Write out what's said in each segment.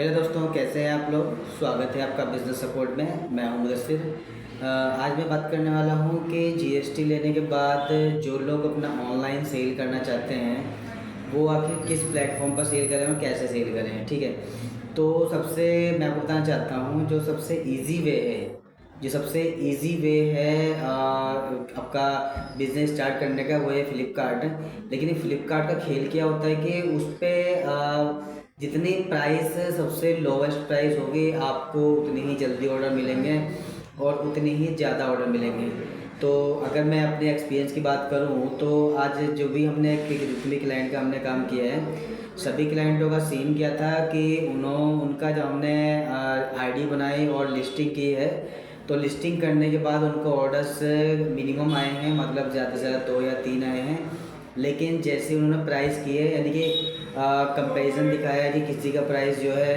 Hello दोस्तों, कैसे हैं आप लोग। स्वागत है आपका बिज़नेस सपोर्ट में। मैं हूं मुदस्सिर। आज मैं बात करने वाला हूं कि जीएसटी लेने के बाद जो लोग अपना ऑनलाइन सेल करना चाहते हैं वो आखिर किस प्लेटफॉर्म पर सेल करें और कैसे सेल करें। ठीक है, तो सबसे मैं आपको बताना चाहता हूं जो सबसे इजी वे है, आपका बिज़नेस स्टार्ट करने का, वो है फ़्लिपकार्ट। लेकिन ये फ़्लिपकार्ट का खेल क्या होता है कि उस पे जितनी प्राइस सबसे लोवेस्ट प्राइस होगी आपको उतनी ही जल्दी ऑर्डर मिलेंगे और उतनी ही ज़्यादा ऑर्डर मिलेंगे। तो अगर मैं अपने एक्सपीरियंस की बात करूं तो आज जो भी हमने जितने क्लाइंट का हमने काम किया है, सभी क्लाइंटों का सीन क्या था कि उनका जब हमने आईडी बनाई और लिस्टिंग की है, तो लिस्टिंग करने के बाद उनको ऑर्डर्स मिनिमम आए हैं, मतलब ज़्यादा से ज़्यादा 2 या 3 आए हैं। लेकिन जैसे उन्होंने प्राइस किए, यानी कि कंपैरिजन दिखाया कि किसी का प्राइस जो है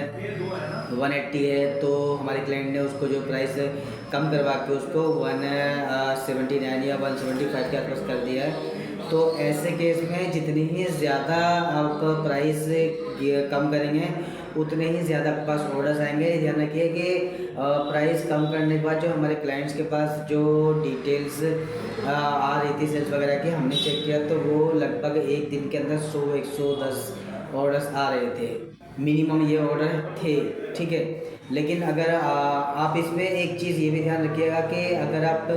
180 है, तो हमारे क्लाइंट ने उसको जो प्राइस कम करवा के उसको 179 या 175 के आसपास कर दिया है। तो ऐसे केस में जितनी ही ज़्यादा आप प्राइस कम करेंगे उतने ही ज़्यादा आपके पास ऑर्डर्स आएंगे। ध्यान रखिए कि प्राइस कम करने के बाद जो हमारे क्लाइंट्स के पास जो डिटेल्स आ रही थी सेल्स वगैरह की, हमने चेक किया तो वो लगभग एक दिन के अंदर 100-110 ऑर्डर्स आ रहे थे, मिनिमम ये ऑर्डर थे। ठीक है, लेकिन अगर आप इसमें एक चीज़ ये भी ध्यान रखिएगा कि अगर आप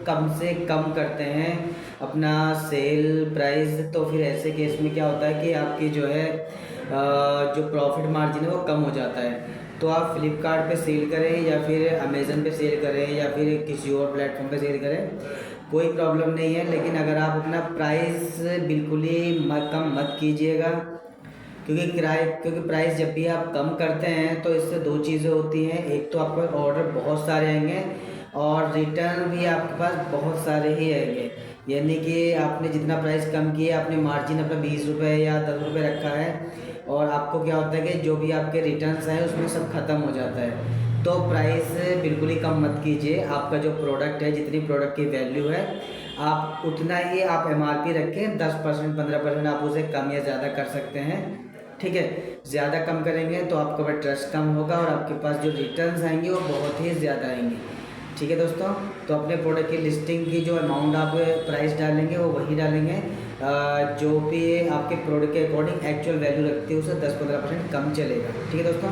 कम से कम करते हैं अपना सेल प्राइस, तो फिर ऐसे केस में क्या होता है कि आपकी जो है जो प्रॉफिट मार्जिन है वो कम हो जाता है। तो आप फ्लिपकार्ट पे सेल करें या फिर अमेज़न पे सेल करें या फिर किसी और प्लेटफॉर्म पे सेल करें, कोई प्रॉब्लम नहीं है। लेकिन अगर आप अपना प्राइस बिल्कुल ही कम मत कीजिएगा, क्योंकि प्राइस जब भी आप कम करते हैं तो इससे दो चीज़ें होती हैं। एक तो आपको ऑर्डर बहुत सारे आएंगे और रिटर्न भी आपके पास बहुत सारे ही आएंगे। यानी कि आपने जितना प्राइस कम किया, आपने मार्जिन अपना 20 रुपये या 10 रुपये रखा है, और आपको क्या होता है कि जो भी आपके रिटर्न्स हैं उसमें सब ख़त्म हो जाता है। तो प्राइस बिल्कुल ही कम मत कीजिए। आपका जो प्रोडक्ट है, जितनी प्रोडक्ट की वैल्यू है, आप उतना ही आप एमआरपी रखें। 10% 15% आप उसे कम या ज़्यादा कर सकते हैं। ठीक है, ज़्यादा कम करेंगे तो आपका पर ट्रस्ट कम होगा और आपके पास जो रिटर्न्स आएंगे वो बहुत ही ज़्यादा आएंगे। ठीक है दोस्तों, तो अपने प्रोडक्ट की लिस्टिंग की जो अमाउंट आप प्राइस डालेंगे वो वही डालेंगे जो भी आपके प्रोडक्ट के अकॉर्डिंग एक्चुअल वैल्यू रखती है, उससे 10-15% कम चलेगा। ठीक है दोस्तों।